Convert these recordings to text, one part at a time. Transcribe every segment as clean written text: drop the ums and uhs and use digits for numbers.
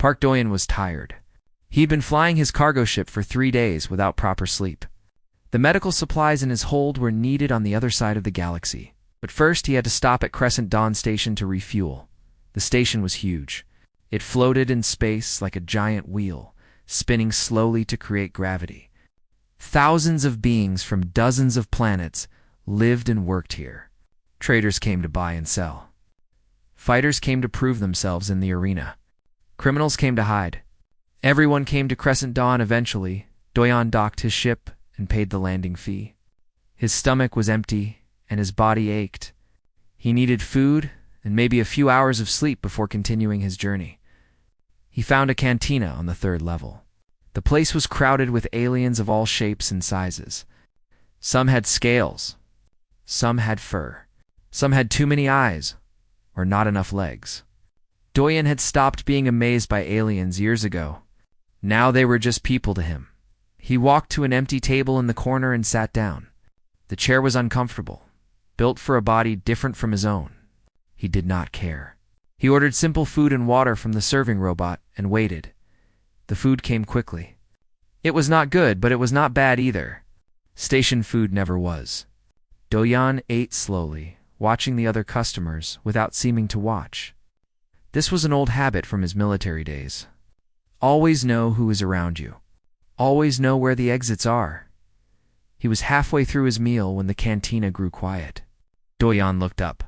Park Doyen was tired. He'd been flying his cargo ship for 3 days without proper sleep. The medical supplies in his hold were needed on the other side of the galaxy. But first he had to stop at Crescent Dawn Station to refuel. The station was huge. It floated in space like a giant wheel, spinning slowly to create gravity. Thousands of beings from dozens of planets lived and worked here. Traders came to buy and sell. Fighters came to prove themselves in the arena. Criminals came to hide. Everyone came to Crescent Dawn eventually. Doyen docked his ship and paid the landing fee. His stomach was empty and his body ached. He needed food and maybe a few hours of sleep before continuing his journey. He found a cantina on the 3rd level. The place was crowded with aliens of all shapes and sizes. Some had scales. Some had fur. Some had too many eyes, or not enough legs. Doyen had stopped being amazed by aliens years ago. Now they were just people to him. He walked to an empty table in the corner and sat down. The chair was uncomfortable, built for a body different from his own. He did not care. He ordered simple food and water from the serving robot and waited. The food came quickly. It was not good, but it was not bad either. Station food never was. Doyen ate slowly, watching the other customers without seeming to watch. This was an old habit from his military days. Always know who is around you. Always know where the exits are. He was halfway through his meal when the cantina grew quiet. Doyen looked up.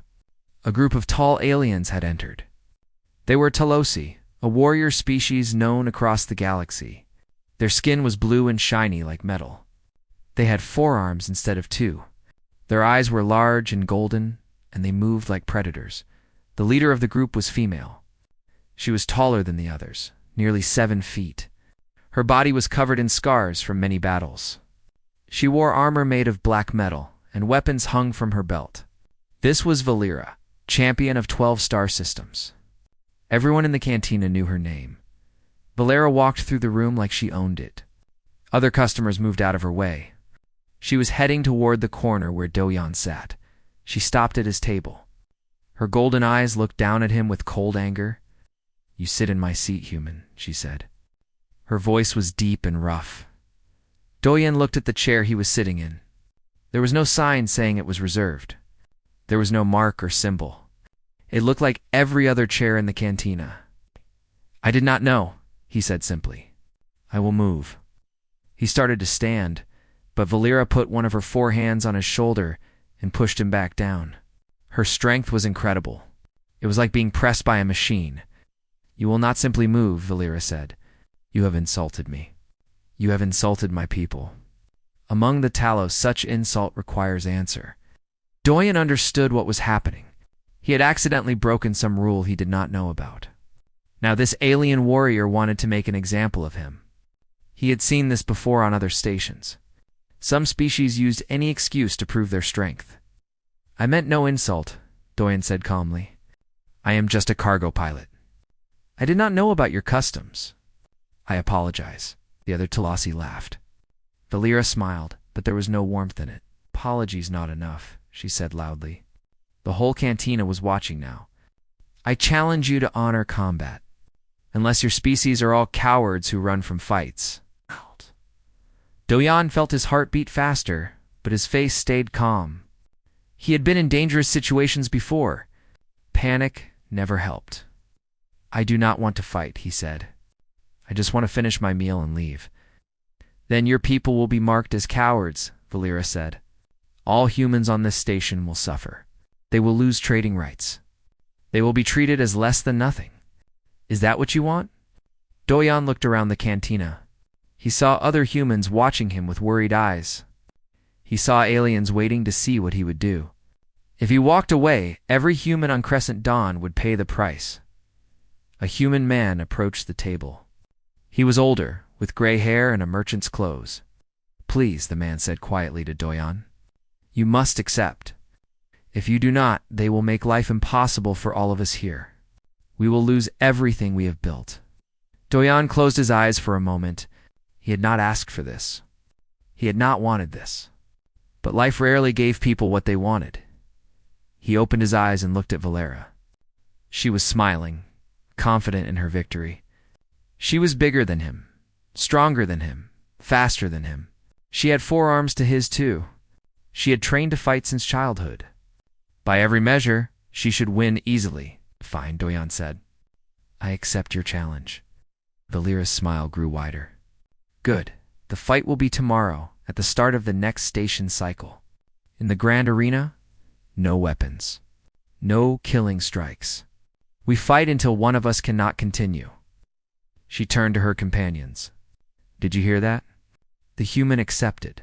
A group of tall aliens had entered. They were Talosi, a warrior species known across the galaxy. Their skin was blue and shiny like metal. They had 4 arms instead of 2. Their eyes were large and golden, and they moved like predators. The leader of the group was female. She was taller than the others, nearly 7 feet. Her body was covered in scars from many battles. She wore armor made of black metal, and weapons hung from her belt. This was Valera, champion of 12 star systems. Everyone in the cantina knew her name. Valera walked through the room like she owned it. Other customers moved out of her way. She was heading toward the corner where Doyen sat. She stopped at his table. Her golden eyes looked down at him with cold anger. "You sit in my seat, human," she said. Her voice was deep and rough. Doyen looked at the chair he was sitting in. There was no sign saying it was reserved. There was no mark or symbol. It looked like every other chair in the cantina. "I did not know," he said simply. "I will move." He started to stand, but Valera put one of her 4 hands on his shoulder and pushed him back down. Her strength was incredible. It was like being pressed by a machine. "You will not simply move," Valera said. "You have insulted me. You have insulted my people." Among the Talos, such insult requires answer. Doyen understood what was happening. He had accidentally broken some rule he did not know about. Now this alien warrior wanted to make an example of him. He had seen this before on other stations. Some species used any excuse to prove their strength. "I meant no insult," Doyen said calmly. "I am just a cargo pilot. I did not know about your customs." "I apologize." The other Talasi laughed. Valera smiled, but there was no warmth in it. "Apologies not enough," she said loudly. The whole cantina was watching now. "I challenge you to honor combat, unless your species are all cowards who run from fights." Doyen felt his heart beat faster, but his face stayed calm. He had been in dangerous situations before. Panic never helped. "I do not want to fight," he said. "I just want to finish my meal and leave." "Then your people will be marked as cowards," Valera said. "All humans on this station will suffer. They will lose trading rights. They will be treated as less than nothing. Is that what you want?" Doyen looked around the cantina. He saw other humans watching him with worried eyes. He saw aliens waiting to see what he would do. If he walked away, every human on Crescent Dawn would pay the price. A human man approached the table. He was older, with gray hair and a merchant's clothes. "Please," the man said quietly to Doyen. "You must accept. If you do not, they will make life impossible for all of us here. We will lose everything we have built." Doyen closed his eyes for a moment. He had not asked for this. He had not wanted this. But life rarely gave people what they wanted. He opened his eyes and looked at Valera. She was smiling, confident in her victory. She was bigger than him, stronger than him, faster than him. She had 4 arms to his 2. She had trained to fight since childhood. By every measure, she should win easily. Fine, Doyan said. I accept your challenge. Valera's smile grew wider. Good. The fight will be tomorrow, at the start of the next station cycle. In the grand arena, no weapons. No killing strikes. We fight until one of us cannot continue. She turned to her companions. Did you hear that? The human accepted.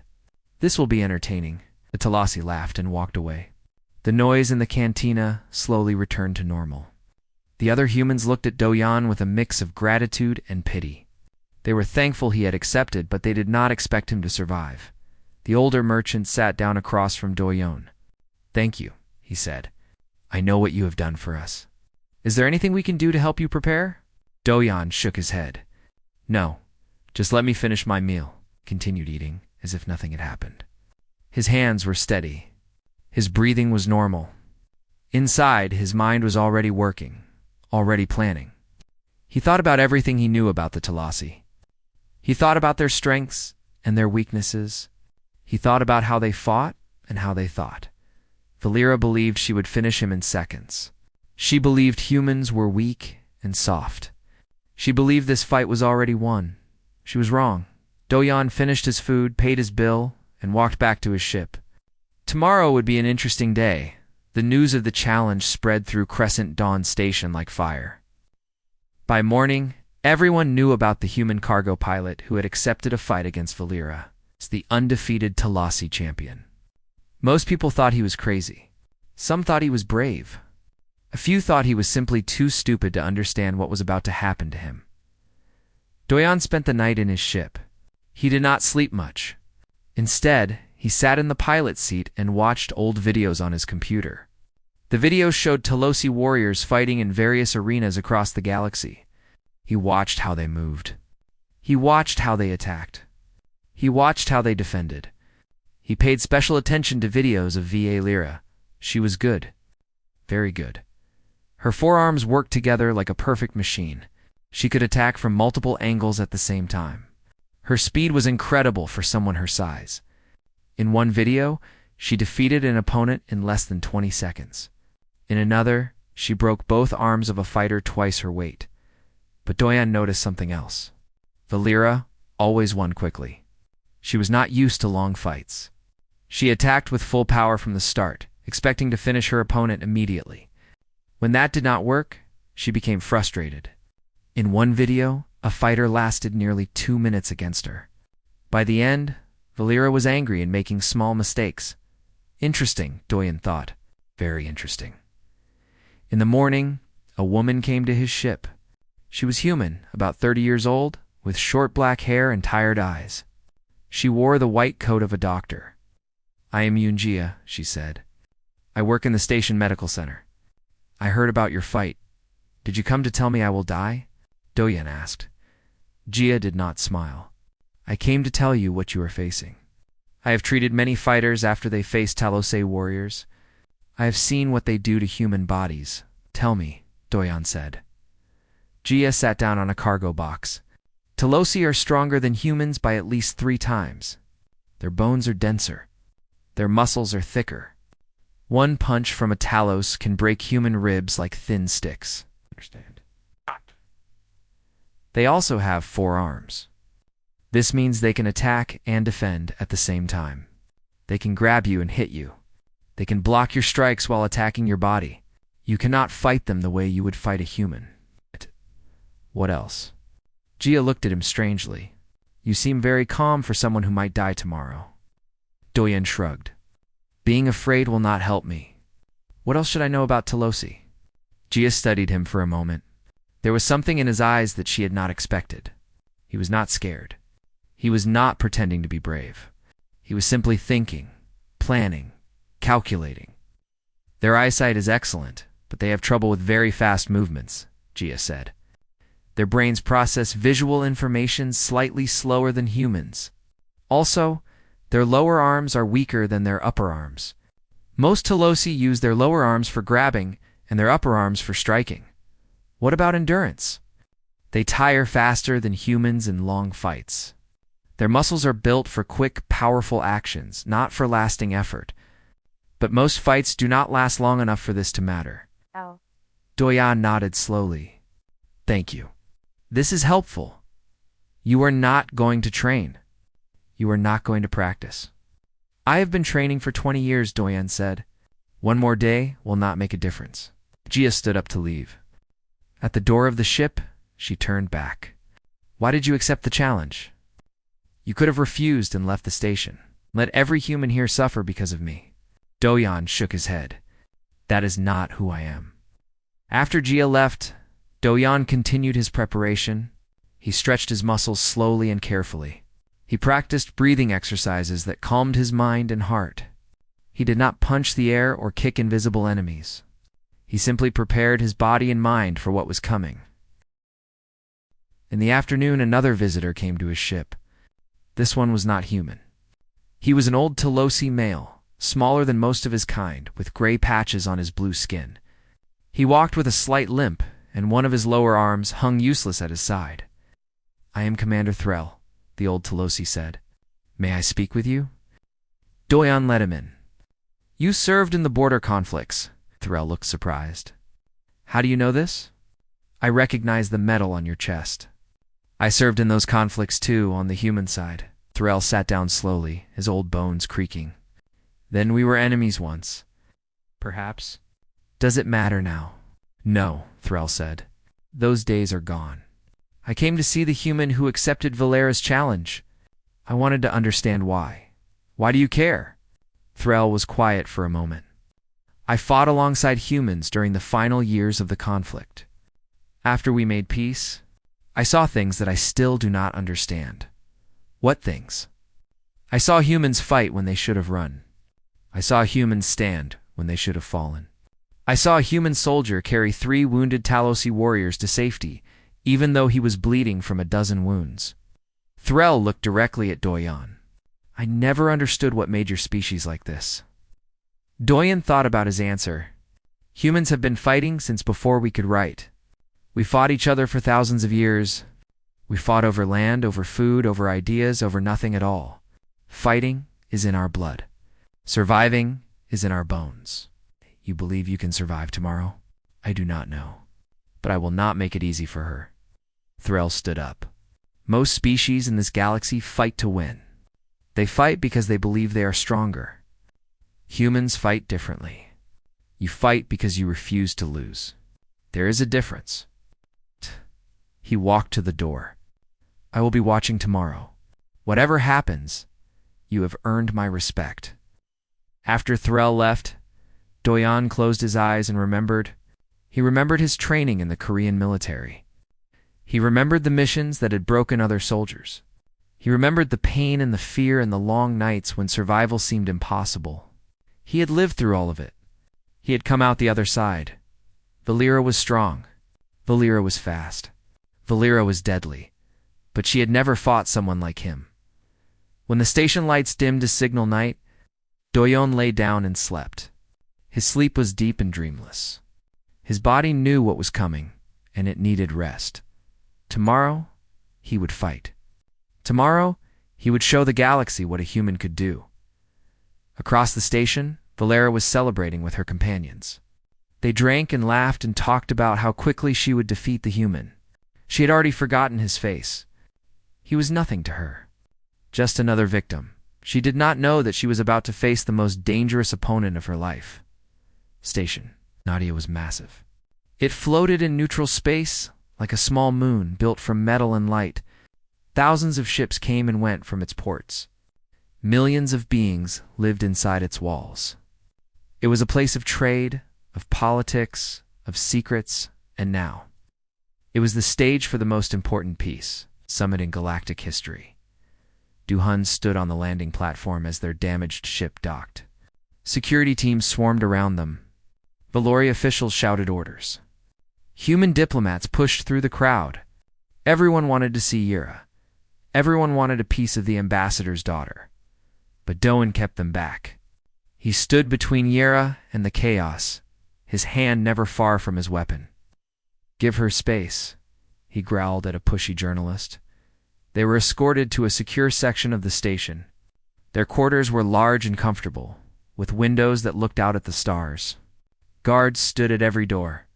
This will be entertaining. The Talasi laughed and walked away. The noise in the cantina slowly returned to normal. The other humans looked at Doyan with a mix of gratitude and pity. They were thankful he had accepted, but they did not expect him to survive. The older merchant sat down across from Doyan. Thank you, he said. I know what you have done for us. Is there anything we can do to help you prepare? Doyan shook his head. No, just let me finish my meal, continued eating, as if nothing had happened. His hands were steady. His breathing was normal. Inside, his mind was already working, already planning. He thought about everything he knew about the Talasi. He thought about their strengths and their weaknesses. He thought about how they fought and how they thought. Valera believed she would finish him in seconds. She believed humans were weak and soft. She believed this fight was already won. She was wrong. Doyan finished his food, paid his bill, and walked back to his ship. Tomorrow would be an interesting day. The news of the challenge spread through Crescent Dawn Station like fire. By morning, everyone knew about the human cargo pilot who had accepted a fight against Valera as the undefeated Talasi champion. Most people thought he was crazy. Some thought he was brave. A few thought he was simply too stupid to understand what was about to happen to him. Doyan spent the night in his ship. He did not sleep much. Instead, he sat in the pilot's seat and watched old videos on his computer. The videos showed Talasi warriors fighting in various arenas across the galaxy. He watched how they moved. He watched how they attacked. He watched how they defended. He paid special attention to videos of Va Lyra. She was good. Very good. Her 4 arms worked together like a perfect machine. She could attack from multiple angles at the same time. Her speed was incredible for someone her size. In one video, she defeated an opponent in less than 20 seconds. In another, she broke both arms of a fighter twice her weight. But Doyan noticed something else. Valera always won quickly. She was not used to long fights. She attacked with full power from the start, expecting to finish her opponent immediately. When that did not work, she became frustrated. In one video, a fighter lasted nearly 2 minutes against her. By the end, Valera was angry and making small mistakes. Interesting, Doyan thought. Very interesting. In the morning, a woman came to his ship. She was human, about 30 years old, with short black hair and tired eyes. She wore the white coat of a doctor. I am Yunjia, she said. I work in the station medical center. I heard about your fight. Did you come to tell me I will die? Doyan asked. Jia did not smile. I came to tell you what you are facing. I have treated many fighters after they faced Talose warriors. I have seen what they do to human bodies. Tell me, Doyan said. Jia sat down on a cargo box. Talose are stronger than humans by at least 3 times. Their bones are denser. Their muscles are thicker. One punch from a Talos can break human ribs like thin sticks. Understand? They also have 4 arms. This means they can attack and defend at the same time. They can grab you and hit you. They can block your strikes while attacking your body. You cannot fight them the way you would fight a human. What else? Jia looked at him strangely. You seem very calm for someone who might die tomorrow. Doyan shrugged. Being afraid will not help me. What else should I know about Talose? Jia studied him for a moment. There was something in his eyes that she had not expected. He was not scared. He was not pretending to be brave. He was simply thinking, planning, calculating. Their eyesight is excellent, but they have trouble with very fast movements, Jia said. Their brains process visual information slightly slower than humans. Also, their lower arms are weaker than their upper arms. Most Talose use their lower arms for grabbing and their upper arms for striking. What about endurance? They tire faster than humans in long fights. Their muscles are built for quick, powerful actions, not for lasting effort. But most fights do not last long enough for this to matter. Oh. Doyan nodded slowly. Thank you. This is helpful. You are not going to train. You are not going to practice. I have been training for 20 years, Doyan said. One more day will not make a difference. Gia stood up to leave. At the door of the ship, she turned back. Why did you accept the challenge? You could have refused and left the station. Let every human here suffer because of me. Doyan shook his head. That is not who I am. After Gia left, Doyan continued his preparation. He stretched his muscles slowly and carefully. He practiced breathing exercises that calmed his mind and heart. He did not punch the air or kick invisible enemies. He simply prepared his body and mind for what was coming. In the afternoon, another visitor came to his ship. This one was not human. He was an old Telosi male, smaller than most of his kind, with gray patches on his blue skin. He walked with a slight limp, and one of his lower arms hung useless at his side. I am Commander Threll, the old Telosi said. May I speak with you? Doyan let him in. You served in the border conflicts. Threll looked surprised. How do you know this? I recognize the metal on your chest. I served in those conflicts too, on the human side. Threll sat down slowly, his old bones creaking. Then we were enemies once. Perhaps. Does it matter now? No, Threll said. Those days are gone. I came to see the human who accepted Valera's challenge. I wanted to understand why. Why do you care? Threll was quiet for a moment. I fought alongside humans during the final years of the conflict. After we made peace, I saw things that I still do not understand. What things? I saw humans fight when they should have run. I saw humans stand when they should have fallen. I saw a human soldier carry 3 wounded Talosi warriors to safety, even though he was bleeding from a dozen wounds. Threll looked directly at Doyan. I never understood what made your species like this. Doyan thought about his answer. Humans have been fighting since before we could write. We fought each other for thousands of years. We fought over land, over food, over ideas, over nothing at all. Fighting is in our blood. Surviving is in our bones. You believe you can survive tomorrow? I do not know. But I will not make it easy for her. Threll stood up. Most species in this galaxy fight to win. They fight because they believe they are stronger. Humans fight differently. You fight because you refuse to lose. There is a difference. He walked to the door. I will be watching tomorrow. Whatever happens, you have earned my respect. After Threll left, Doyan closed his eyes and remembered. He remembered his training in the Korean military. He remembered the missions that had broken other soldiers. He remembered the pain and the fear and the long nights when survival seemed impossible. He had lived through all of it. He had come out the other side. Valera was strong. Valera was fast. Valera was deadly. But she had never fought someone like him. When the station lights dimmed to signal night, Doyan lay down and slept. His sleep was deep and dreamless. His body knew what was coming, and it needed rest. Tomorrow, he would fight. Tomorrow, he would show the galaxy what a human could do. Across the station, Valera was celebrating with her companions. They drank and laughed and talked about how quickly she would defeat the human. She had already forgotten his face. He was nothing to her. Just another victim. She did not know that she was about to face the most dangerous opponent of her life. Station. Nadia was massive. It floated in neutral space like a small moon built from metal and light. Thousands of ships came and went from its ports. Millions of beings lived inside its walls. It was a place of trade, of politics, of secrets, and now. It was the stage for the most important peace summit in galactic history. Duhuns stood on the landing platform as their damaged ship docked. Security teams swarmed around them. Valori officials shouted orders. Human diplomats pushed through the crowd. Everyone wanted to see Yira. Everyone wanted a piece of the ambassador's daughter. But Doan kept them back. He stood between Yira and the chaos, his hand never far from his weapon. Give her space, he growled at a pushy journalist. They were escorted to a secure section of the station. Their quarters were large and comfortable, with windows that looked out at the stars. Guards stood at every door,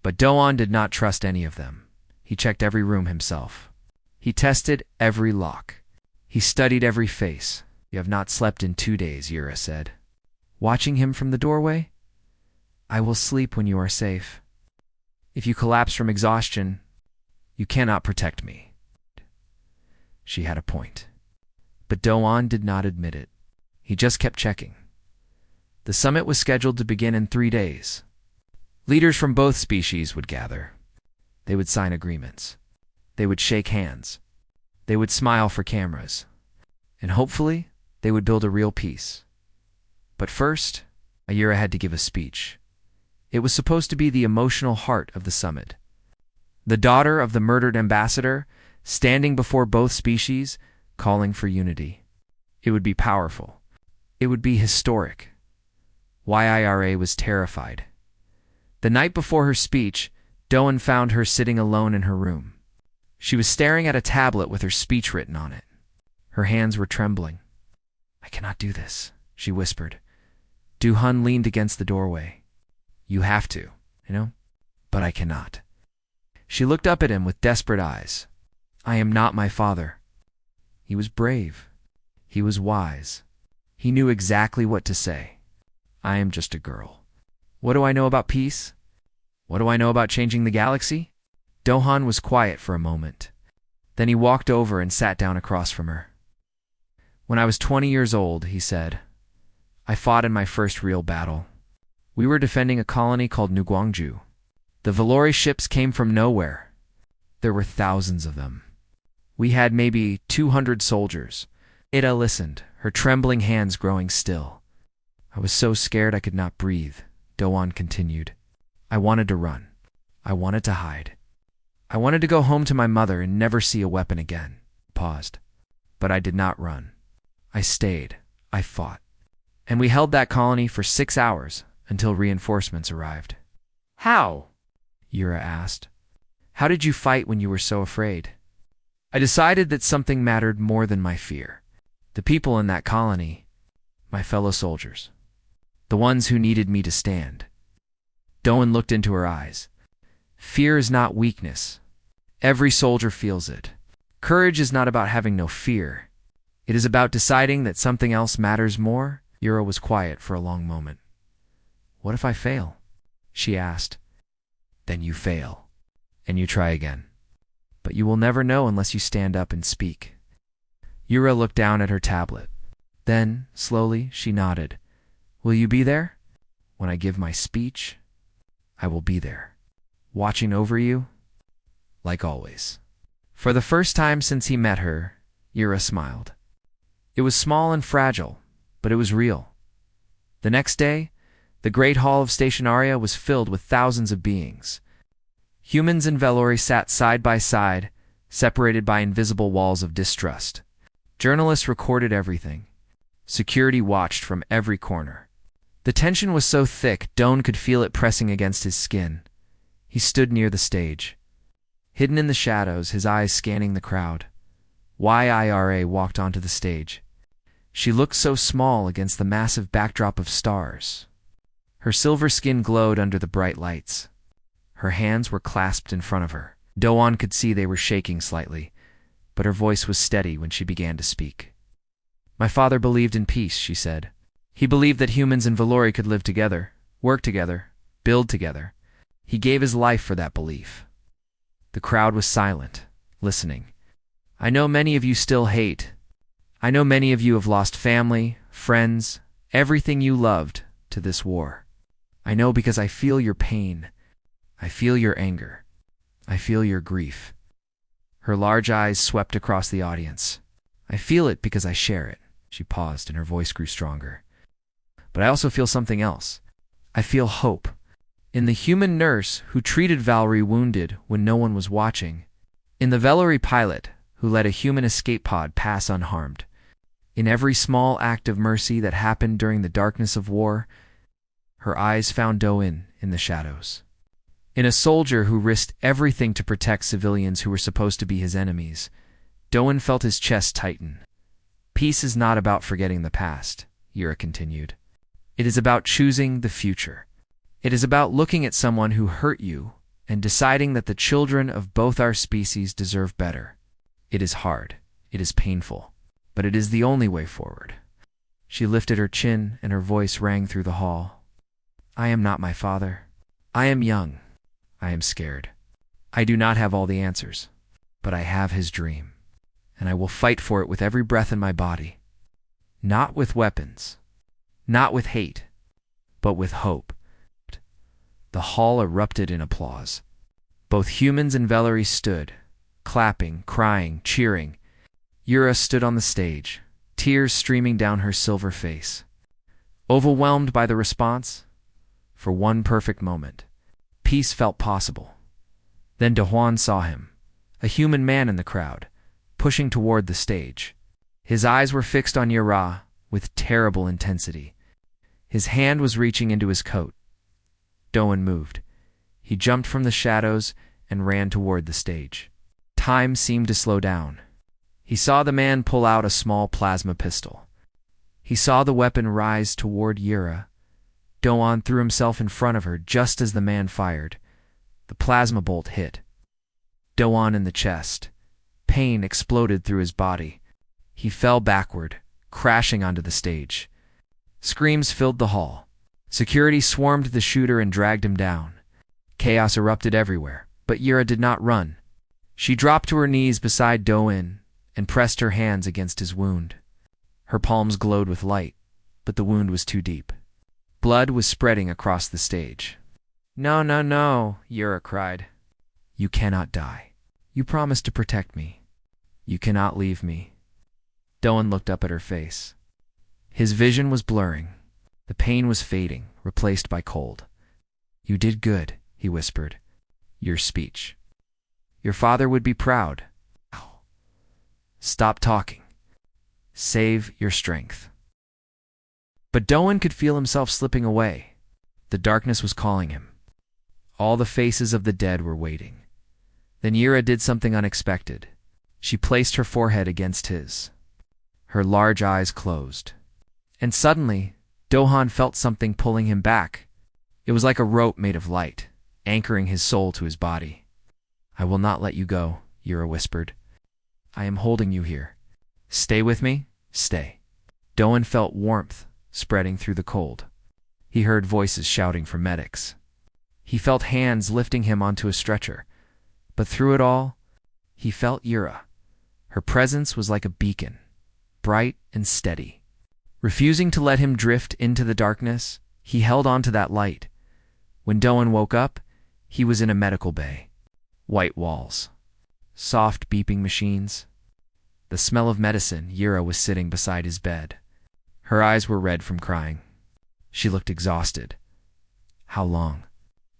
but Do-on did not trust any of them. He checked every room himself. He tested every lock. He studied every face. "You have not slept in 2 days," Yura said, watching him from the doorway. "I will sleep when you are safe. If you collapse from exhaustion, you cannot protect me." She had a point. But Do-on did not admit it. He just kept checking. The summit was scheduled to begin in 3 days. Leaders from both species would gather. They would sign agreements. They would shake hands. They would smile for cameras. And hopefully, they would build a real peace. But first, Ayura had to give a speech. It was supposed to be the emotional heart of the summit. The daughter of the murdered ambassador, standing before both species, calling for unity. It would be powerful. It would be historic. Yira was terrified. The night before her speech, Do-on found her sitting alone in her room. She was staring at a tablet with her speech written on it. Her hands were trembling. "I cannot do this," she whispered. Do-hun leaned against the doorway. "You have to, but I cannot." She looked up at him with desperate eyes. "I am not my father." He was brave. He was wise. He knew exactly what to say. "I am just a girl. What do I know about peace? What do I know about changing the galaxy?" Do-hun was quiet for a moment. Then he walked over and sat down across from her. "When I was 20 years old," he said, "I fought in my first real battle. We were defending a colony called New Guangzhou. The Valori ships came from nowhere. There were thousands of them. We had maybe 200 soldiers." Ida listened, her trembling hands growing still. "I was so scared I could not breathe," Do-on continued. "I wanted to run. I wanted to hide. I wanted to go home to my mother and never see a weapon again." Paused. "But I did not run. I stayed. I fought. And we held that colony for 6 hours until reinforcements arrived." "How?" Yura asked. "How did you fight when you were so afraid?" "I decided that something mattered more than my fear. The people in that colony, my fellow soldiers. The ones who needed me to stand." Do-on looked into her eyes. "Fear is not weakness. Every soldier feels it. Courage is not about having no fear. It is about deciding that something else matters more." Yura was quiet for a long moment. "What if I fail?" she asked. "Then you fail, and you try again. But you will never know unless you stand up and speak." Yura looked down at her tablet. Then, slowly, she nodded. "Will you be there? When I give my speech, I will be there, watching over you, like always." For the first time since he met her, Yura smiled. It was small and fragile, but it was real. The next day, the great hall of Stationaria was filled with thousands of beings. Humans and Valori sat side by side, separated by invisible walls of distrust. Journalists recorded everything. Security watched from every corner. The tension was so thick, Do-on could feel it pressing against his skin. He stood near the stage. Hidden in the shadows, his eyes scanning the crowd. Yira walked onto the stage. She looked so small against the massive backdrop of stars. Her silver skin glowed under the bright lights. Her hands were clasped in front of her. Do-on could see they were shaking slightly, but her voice was steady when she began to speak. "My father believed in peace," she said. "He believed that humans and Valori could live together, work together, build together. He gave his life for that belief." The crowd was silent, listening. "I know many of you still hate. I know many of you have lost family, friends, everything you loved to this war. I know because I feel your pain. I feel your anger. I feel your grief." Her large eyes swept across the audience. "I feel it because I share it." She paused and her voice grew stronger. "But I also feel something else. I feel hope. In the human nurse who treated Valori wounded when no one was watching. In the Valori pilot who let a human escape pod pass unharmed. In every small act of mercy that happened during the darkness of war." Her eyes found Do-in in the shadows. In a soldier who risked everything to protect civilians who were supposed to be his enemies, Doan felt his chest tighten. Peace is not about forgetting the past, Yura continued. It is about choosing the future. It is about looking at someone who hurt you and deciding that the children of both our species deserve better. It is hard. It is painful. But it is the only way forward. She lifted her chin and her voice rang through the hall. I am not my father. I am young. I am scared. I do not have all the answers, but I have his dream, and I will fight for it with every breath in my body. Not with weapons, not with hate, but with hope. The hall erupted in applause. Both humans and Valerie stood, clapping, crying, cheering. Yura stood on the stage, tears streaming down her silver face. Overwhelmed by the response, for one perfect moment, peace felt possible. Then Dahuan saw him, a human man in the crowd, pushing toward the stage. His eyes were fixed on Yura with terrible intensity. His hand was reaching into his coat. Doan moved. He jumped from the shadows and ran toward the stage. Time seemed to slow down. He saw the man pull out a small plasma pistol. He saw the weapon rise toward Yura. Doan threw himself in front of her just as the man fired. The plasma bolt hit Doan in the chest. Pain exploded through his body. He fell backward, crashing onto the stage. Screams filled the hall. Security swarmed the shooter and dragged him down. Chaos erupted everywhere, but Yura did not run. She dropped to her knees beside Doan and pressed her hands against his wound. Her palms glowed with light, but the wound was too deep. Blood was spreading across the stage. No, no, no, Yura cried. You cannot die. You promised to protect me. You cannot leave me. Doan looked up at her face. His vision was blurring. The pain was fading, replaced by cold. You did good, he whispered. Your speech. Your father would be proud. Stop talking. Save your strength. But Doan could feel himself slipping away. The darkness was calling him. All the faces of the dead were waiting. Then Yura did something unexpected. She placed her forehead against his. Her large eyes closed. And suddenly, Dohan felt something pulling him back. It was like a rope made of light, anchoring his soul to his body. I will not let you go, Yura whispered. I am holding you here. Stay with me, stay. Doan felt warmth spreading through the cold. He heard voices shouting for medics. He felt hands lifting him onto a stretcher. But through it all, he felt Yura. Her presence was like a beacon, bright and steady. Refusing to let him drift into the darkness, he held on to that light. When Doan woke up, he was in a medical bay. White walls. Soft beeping machines. The smell of medicine. Yura was sitting beside his bed. Her eyes were red from crying. She looked exhausted. How long?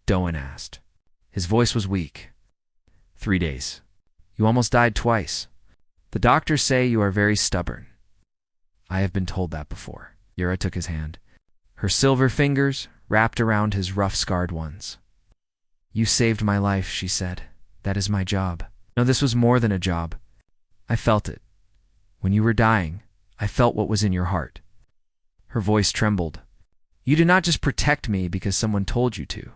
Doan asked. His voice was weak. 3 days. You almost died twice. The doctors say you are very stubborn. I have been told that before. Yura took his hand. Her silver fingers wrapped around his rough, scarred ones. You saved my life, she said. That is my job. No, this was more than a job. I felt it. When you were dying, I felt what was in your heart. Her voice trembled. You do not just protect me because someone told you to.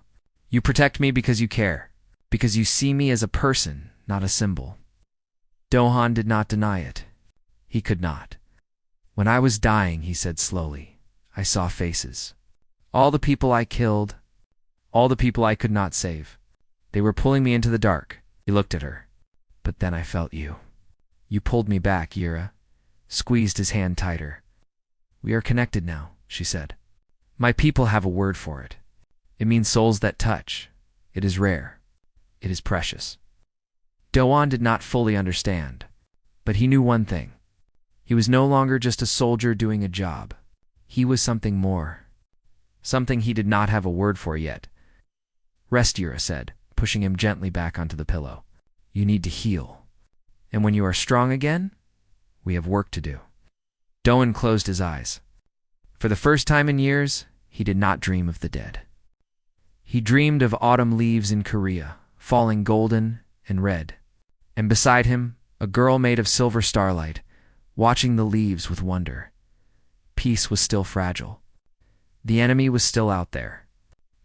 You protect me because you care, because you see me as a person, not a symbol. Dohan did not deny it. He could not. When I was dying, he said slowly, I saw faces. All the people I killed, all the people I could not save. They were pulling me into the dark. He looked at her. But then I felt you. You pulled me back, Yura. Squeezed his hand tighter. We are connected now, she said. My people have a word for it. It means souls that touch. It is rare. It is precious. Doan did not fully understand, but he knew one thing. He was no longer just a soldier doing a job. He was something more. Something he did not have a word for yet. Rest, Yura said, pushing him gently back onto the pillow. You need to heal. And when you are strong again, we have work to do. Doan closed his eyes. For the first time in years, he did not dream of the dead. He dreamed of autumn leaves in Korea, falling golden and red. And beside him, a girl made of silver starlight, watching the leaves with wonder. Peace was still fragile. The enemy was still out there.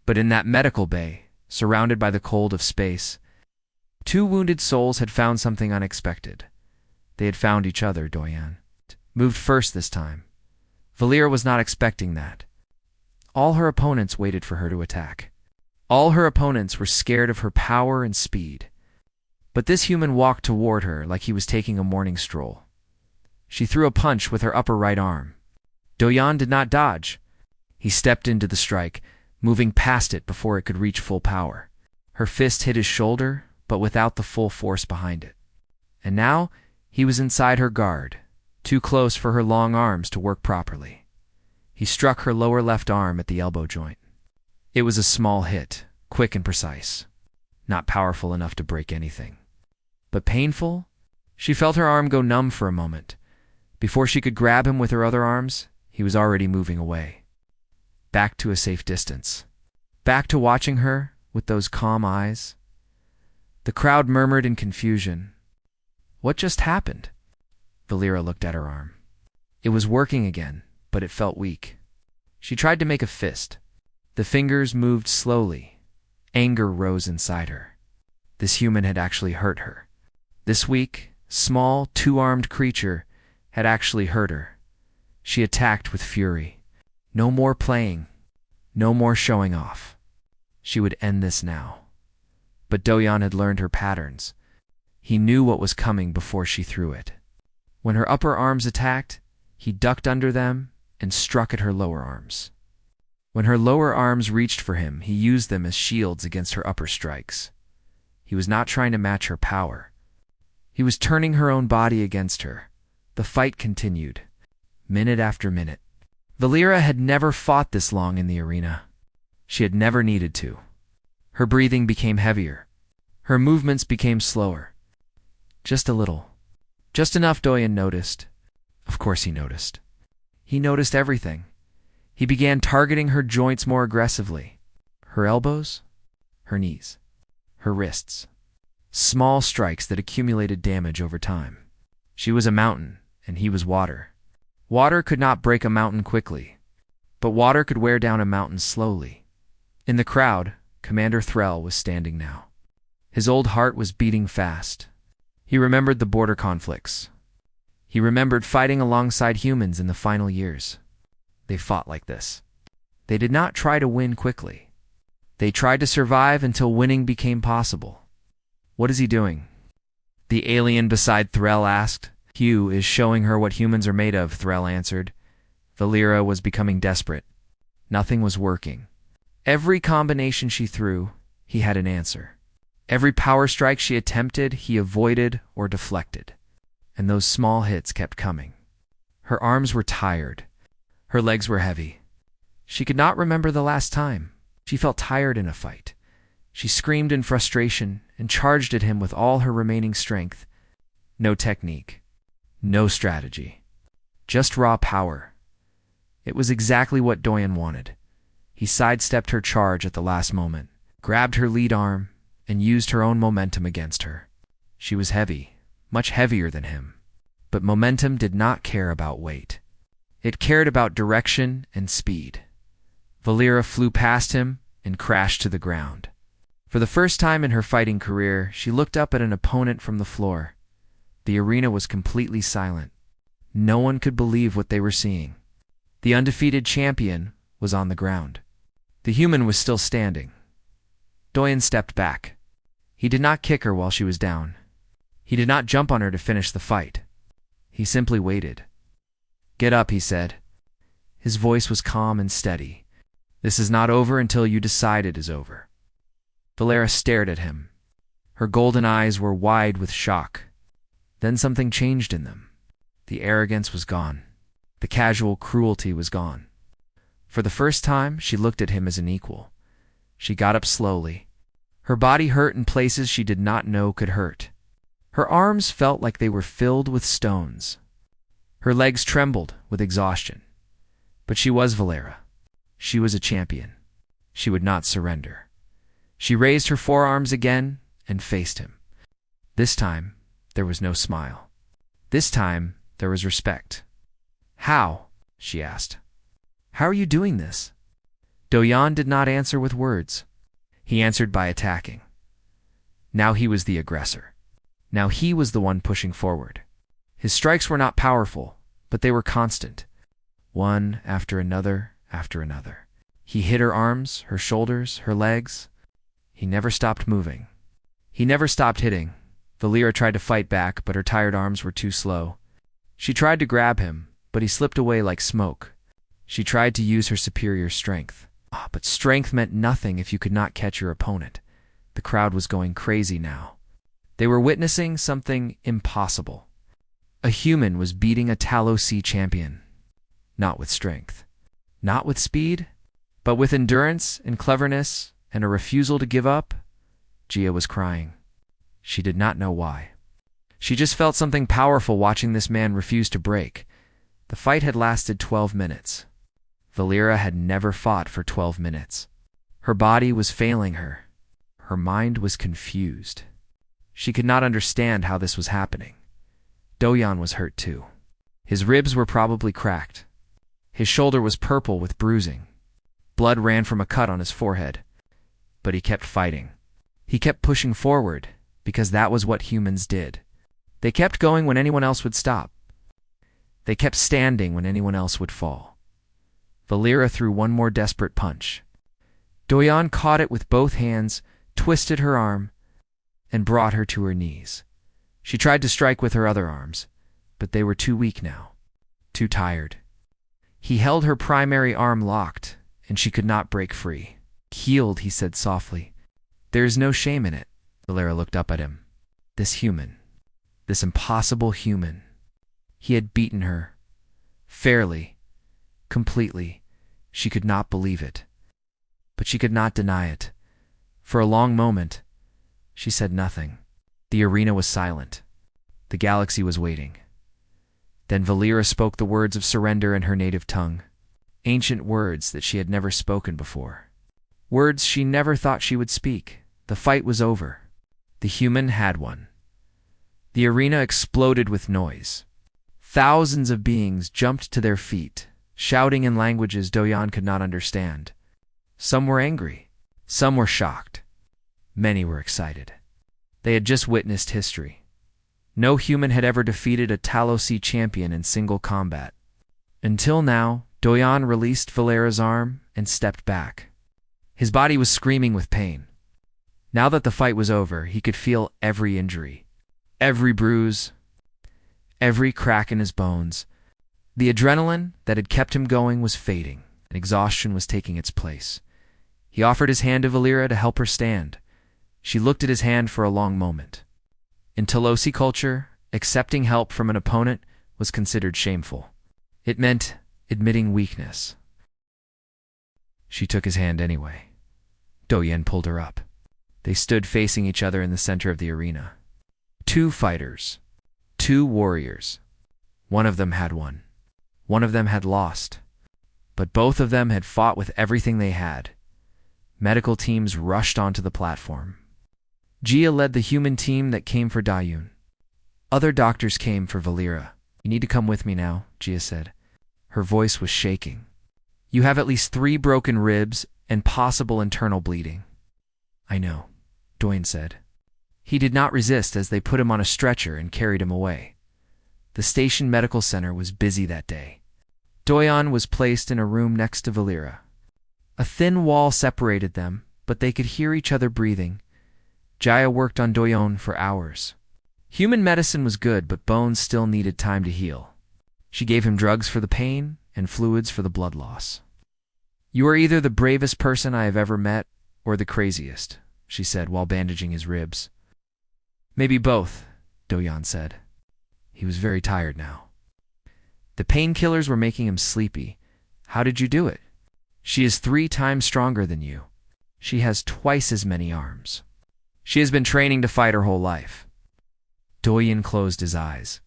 But in that medical bay, surrounded by the cold of space, two wounded souls had found something unexpected. They had found each other. Doyen moved first this time. Valera was not expecting that. All her opponents waited for her to attack. All her opponents were scared of her power and speed. But this human walked toward her like he was taking a morning stroll. She threw a punch with her upper right arm. Doyen did not dodge. He stepped into the strike, moving past it before it could reach full power. Her fist hit his shoulder, but without the full force behind it. And now, he was inside her guard, too close for her long arms to work properly. He struck her lower left arm at the elbow joint. It was a small hit, quick and precise. Not powerful enough to break anything. But painful? She felt her arm go numb for a moment. Before she could grab him with her other arms, he was already moving away. Back to a safe distance. Back to watching her with those calm eyes. The crowd murmured in confusion. What just happened? Valera looked at her arm. It was working again, but it felt weak. She tried to make a fist. The fingers moved slowly. Anger rose inside her. This human had actually hurt her. This weak, small, two-armed creature had actually hurt her. She attacked with fury. No more playing. No more showing off. She would end this now. But Doyen had learned her patterns. He knew what was coming before she threw it. When her upper arms attacked, he ducked under them and struck at her lower arms. When her lower arms reached for him, he used them as shields against her upper strikes. He was not trying to match her power. He was turning her own body against her. The fight continued, minute after minute. Valera had never fought this long in the arena. She had never needed to. Her breathing became heavier. Her movements became slower. Just a little. Just enough. Doyen noticed. Of course he noticed. He noticed everything. He began targeting her joints more aggressively. Her elbows, her knees, her wrists. Small strikes that accumulated damage over time. She was a mountain, and he was water. Water could not break a mountain quickly, but water could wear down a mountain slowly. In the crowd, Commander Threll was standing now. His old heart was beating fast. He remembered the border conflicts. He remembered fighting alongside humans in the final years. They fought like this. They did not try to win quickly. They tried to survive until winning became possible. What is he doing? The alien beside Threll asked. Hugh is showing her what humans are made of, Threll answered. Valera was becoming desperate. Nothing was working. Every combination she threw, he had an answer. Every power strike she attempted, he avoided or deflected. And those small hits kept coming. Her arms were tired. Her legs were heavy. She could not remember the last time. She felt tired in a fight. She screamed in frustration and charged at him with all her remaining strength. No technique. No strategy. Just raw power. It was exactly what Doyen wanted. He sidestepped her charge at the last moment, grabbed her lead arm, and used her own momentum against her. She was heavy, much heavier than him. But momentum did not care about weight. It cared about direction and speed. Valera flew past him and crashed to the ground. For the first time in her fighting career, she looked up at an opponent from the floor. The arena was completely silent. No one could believe what they were seeing. The undefeated champion was on the ground. The human was still standing. Doyen stepped back. He did not kick her while she was down. He did not jump on her to finish the fight. He simply waited. "Get up," he said. His voice was calm and steady. "This is not over until you decide it is over." Valera stared at him. Her golden eyes were wide with shock. Then something changed in them. The arrogance was gone. The casual cruelty was gone. For the first time, she looked at him as an equal. She got up slowly. Her body hurt in places she did not know could hurt. Her arms felt like they were filled with stones. Her legs trembled with exhaustion. But she was Valera. She was a champion. She would not surrender. She raised her forearms again and faced him. This time, there was no smile. This time, there was respect. "How?" she asked. "How are you doing this?" Do-yeon did not answer with words. He answered by attacking. Now he was the aggressor. Now he was the one pushing forward. His strikes were not powerful, but they were constant. One after another after another. He hit her arms, her shoulders, her legs. He never stopped moving. He never stopped hitting. Valera tried to fight back, but her tired arms were too slow. She tried to grab him, but he slipped away like smoke. She tried to use her superior strength. But strength meant nothing if you could not catch your opponent. The crowd was going crazy now. They were witnessing something impossible. A human was beating a Talos Sea champion. Not with strength. Not with speed, but with endurance and cleverness and a refusal to give up. Gia was crying. She did not know why. She just felt something powerful watching this man refuse to break. The fight had lasted 12 minutes. Valera had never fought for 12 minutes. Her body was failing her. Her mind was confused. She could not understand how this was happening. Do-yeon was hurt too. His ribs were probably cracked. His shoulder was purple with bruising. Blood ran from a cut on his forehead. But he kept fighting. He kept pushing forward, because that was what humans did. They kept going when anyone else would stop. They kept standing when anyone else would fall. Valera threw one more desperate punch. Do-yeon caught it with both hands, twisted her arm, and brought her to her knees. She tried to strike with her other arms, but they were too weak now, too tired. He held her primary arm locked, and she could not break free. "Healed," he said softly. "There is no shame in it." Valera looked up at him. This human, this impossible human. He had beaten her. Fairly. Completely. She could not believe it. But she could not deny it. For a long moment, she said nothing. The arena was silent. The galaxy was waiting. Then Valera spoke the words of surrender in her native tongue. Ancient words that she had never spoken before. Words she never thought she would speak. The fight was over. The human had won. The arena exploded with noise. Thousands of beings jumped to their feet, shouting in languages Do-yeon could not understand. Some were angry. Some were shocked. Many were excited. They had just witnessed history. No human had ever defeated a Talos Sea champion in single combat. Until now, Do-yeon released Valera's arm and stepped back. His body was screaming with pain. Now that the fight was over, he could feel every injury, every bruise, every crack in his bones. The adrenaline that had kept him going was fading, and exhaustion was taking its place. He offered his hand to Valera to help her stand. She looked at his hand for a long moment. In Talosi culture, accepting help from an opponent was considered shameful. It meant admitting weakness. She took his hand anyway. Do-yeon pulled her up. They stood facing each other in the center of the arena. Two fighters. Two warriors. One of them had won. One of them had lost. But both of them had fought with everything they had. Medical teams rushed onto the platform. Gia led the human team that came for Do-yeon. Other doctors came for Valera. "You need to come with me now," Gia said. Her voice was shaking. "You have at least 3 broken ribs and possible internal bleeding." "I know," Do-yeon said. He did not resist as they put him on a stretcher and carried him away. The station medical center was busy that day. Do-yeon was placed in a room next to Valera. A thin wall separated them, but they could hear each other breathing. Jaya worked on Do-yeon for hours. Human medicine was good, but bones still needed time to heal. She gave him drugs for the pain and fluids for the blood loss. "You are either the bravest person I have ever met or the craziest," she said while bandaging his ribs. "Maybe both," Do-yeon said. He was very tired now. "The painkillers were making him sleepy. How did you do it?" "She is 3 times stronger than you. She has twice as many arms. She has been training to fight her whole life." Do-yeon closed his eyes.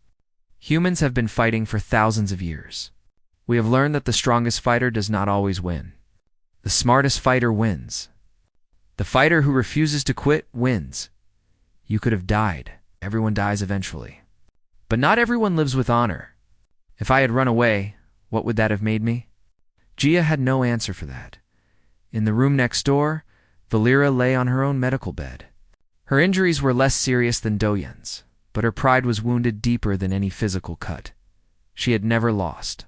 "Humans have been fighting for thousands of years. We have learned that the strongest fighter does not always win. The smartest fighter wins. The fighter who refuses to quit wins. You could have died. Everyone dies eventually. But not everyone lives with honor. If I had run away, what would that have made me? Gia had no answer for that. In the room next door, Valera lay on her own medical bed. Her injuries were less serious than Doyen's, but her pride was wounded deeper than any physical cut. She had never lost.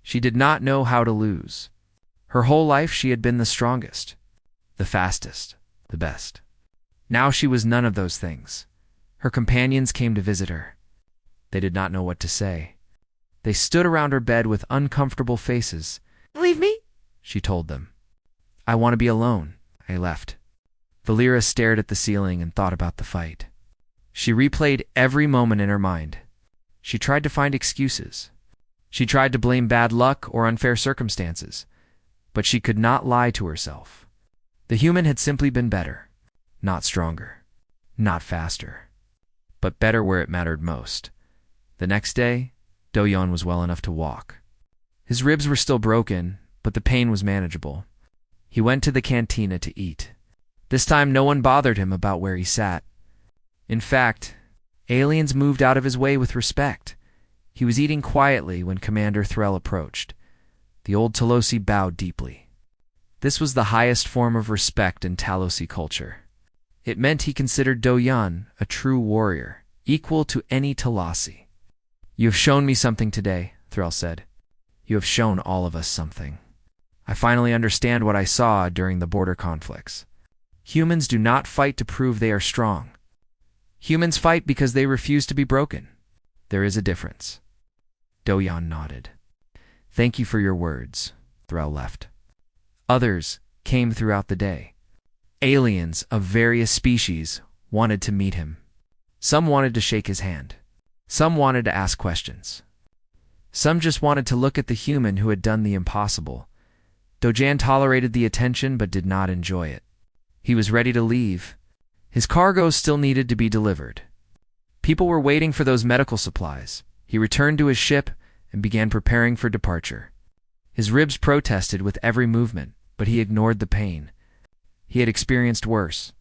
She did not know how to lose. Her whole life she had been the strongest, the fastest, the best. Now she was none of those things. Her companions came to visit her. They did not know what to say. They stood around her bed with uncomfortable faces. "Leave me," she told them. "I want to be alone." I left. Valera stared at the ceiling and thought about the fight. She replayed every moment in her mind. She tried to find excuses. She tried to blame bad luck or unfair circumstances, but she could not lie to herself. The human had simply been better, not stronger, not faster, but better where it mattered most. The next day, Doyon was well enough to walk. His ribs were still broken, but the pain was manageable. He went to the cantina to eat. This time no one bothered him about where he sat. In fact, aliens moved out of his way with respect. He was eating quietly when Commander Threll approached. The old Talosi bowed deeply. This was the highest form of respect in Talosi culture. It meant he considered Doyon a true warrior, equal to any Talasi. "You have shown me something today," Threll said. "You have shown all of us something. I finally understand what I saw during the border conflicts. Humans do not fight to prove they are strong. Humans fight because they refuse to be broken. There is a difference." Doyon nodded. "Thank you for your words." Threll left. Others came throughout the day. Aliens of various species wanted to meet him. Some wanted to shake his hand. Some wanted to ask questions. Some just wanted to look at the human who had done the impossible. Dojan tolerated the attention but did not enjoy it. He was ready to leave. His cargo still needed to be delivered. People were waiting for those medical supplies. He returned to his ship and began preparing for departure. His ribs protested with every movement, but he ignored the pain. He had experienced worse.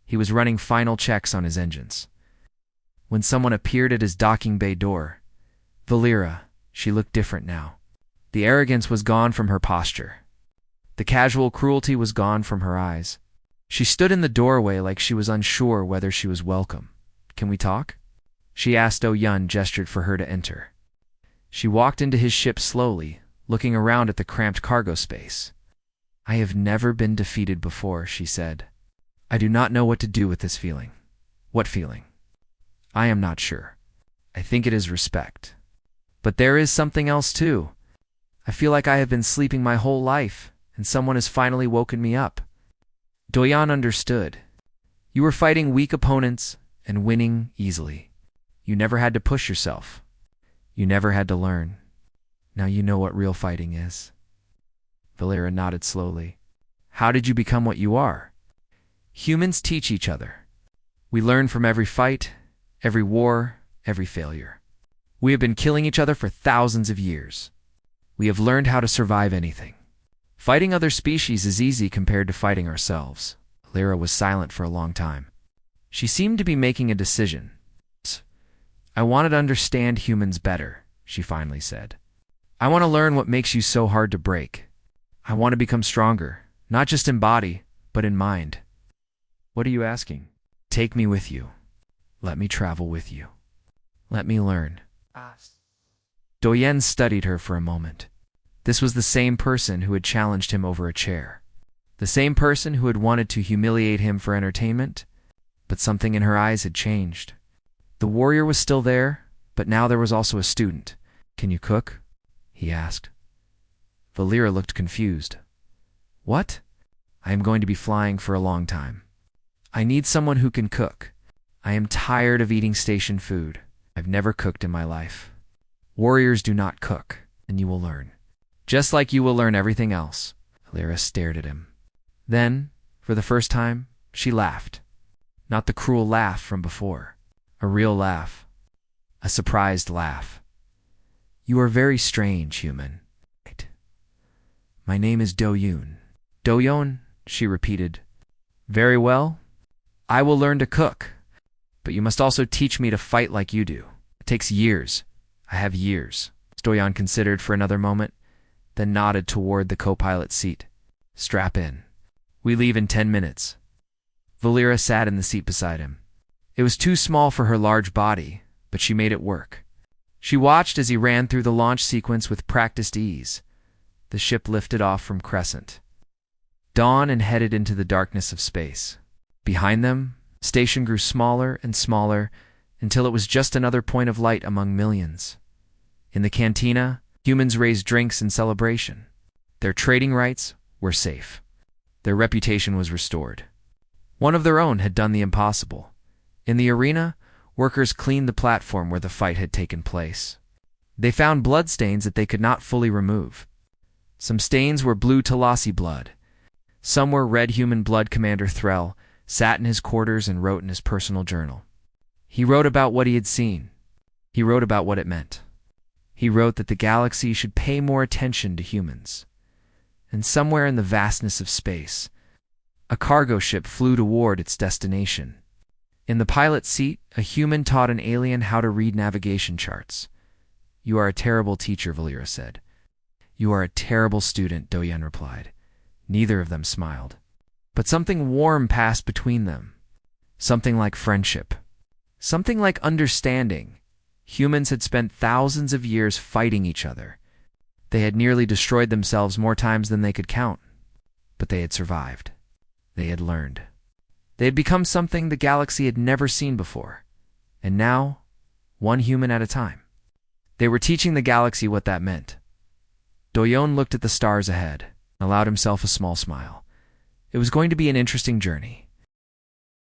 He was running final checks on his engines. When someone appeared at his docking bay door, Valera, she looked different now. The arrogance was gone from her posture. The casual cruelty was gone from her eyes. She stood in the doorway like she was unsure whether she was welcome. "Can we talk?" she asked. Yun gestured for her to enter. She walked into his ship slowly, looking around at the cramped cargo space. "I have never been defeated before," she said. "I do not know what to do with this feeling." "What feeling?" "I am not sure. I think it is respect. But there is something else too. I feel like I have been sleeping my whole life, and someone has finally woken me up." Doyan understood. "You were fighting weak opponents and winning easily. You never had to push yourself. You never had to learn. Now you know what real fighting is." Valera nodded slowly. "How did you become what you are?" "Humans teach each other. We learn from every fight, every war, every failure. We have been killing each other for thousands of years. We have learned how to survive anything. Fighting other species is easy compared to fighting ourselves." Valera was silent for a long time. She seemed to be making a decision. "I wanted to understand humans better," she finally said. "I want to learn what makes you so hard to break. I want to become stronger, not just in body, but in mind." "What are you asking?" "Take me with you. Let me travel with you. Let me learn." Doyen studied her for a moment. This was the same person who had challenged him over a chair. The same person who had wanted to humiliate him for entertainment, but something in her eyes had changed. The warrior was still there, but now there was also a student. "Can you cook?" he asked. Valera looked confused. "What?" "I am going to be flying for a long time. I need someone who can cook. I am tired of eating station food. I've never cooked in my life. Warriors do not cook, and you will learn. Just like you will learn everything else." Valera stared at him. Then, for the first time, she laughed. Not the cruel laugh from before. A real laugh. A surprised laugh. "You are very strange, human." "My name is Doyun." "Doyon," she repeated. Very well. I will learn to cook, but you must also teach me to fight like you do. It takes years. I have years. Stoyan considered for another moment, then nodded toward the co-pilot seat. Strap in. We leave in 10 minutes. Valera sat in the seat beside him. It was too small for her large body, but she made it work. She watched as he ran through the launch sequence with practiced ease. The ship lifted off from Crescent. Dawn and headed into the darkness of space. Behind them, the station grew smaller and smaller until it was just another point of light among millions. In the cantina, humans raised drinks in celebration. Their trading rights were safe. Their reputation was restored. One of their own had done the impossible. In the arena, workers cleaned the platform where the fight had taken place. They found bloodstains that they could not fully remove. Some stains were blue Talasi blood. Some were red human blood. Commander Threll sat in his quarters and wrote in his personal journal. He wrote about what he had seen. He wrote about what it meant. He wrote that the galaxy should pay more attention to humans. And somewhere in the vastness of space, a cargo ship flew toward its destination. In the pilot's seat, a human taught an alien how to read navigation charts. You are a terrible teacher, Valera said. You are a terrible student, Doyen replied. Neither of them smiled. But something warm passed between them. Something like friendship. Something like understanding. Humans had spent thousands of years fighting each other. They had nearly destroyed themselves more times than they could count. But they had survived. They had learned. They had become something the galaxy had never seen before. And now, one human at a time. They were teaching the galaxy what that meant. Doyon looked at the stars ahead and allowed himself a small smile. It was going to be an interesting journey.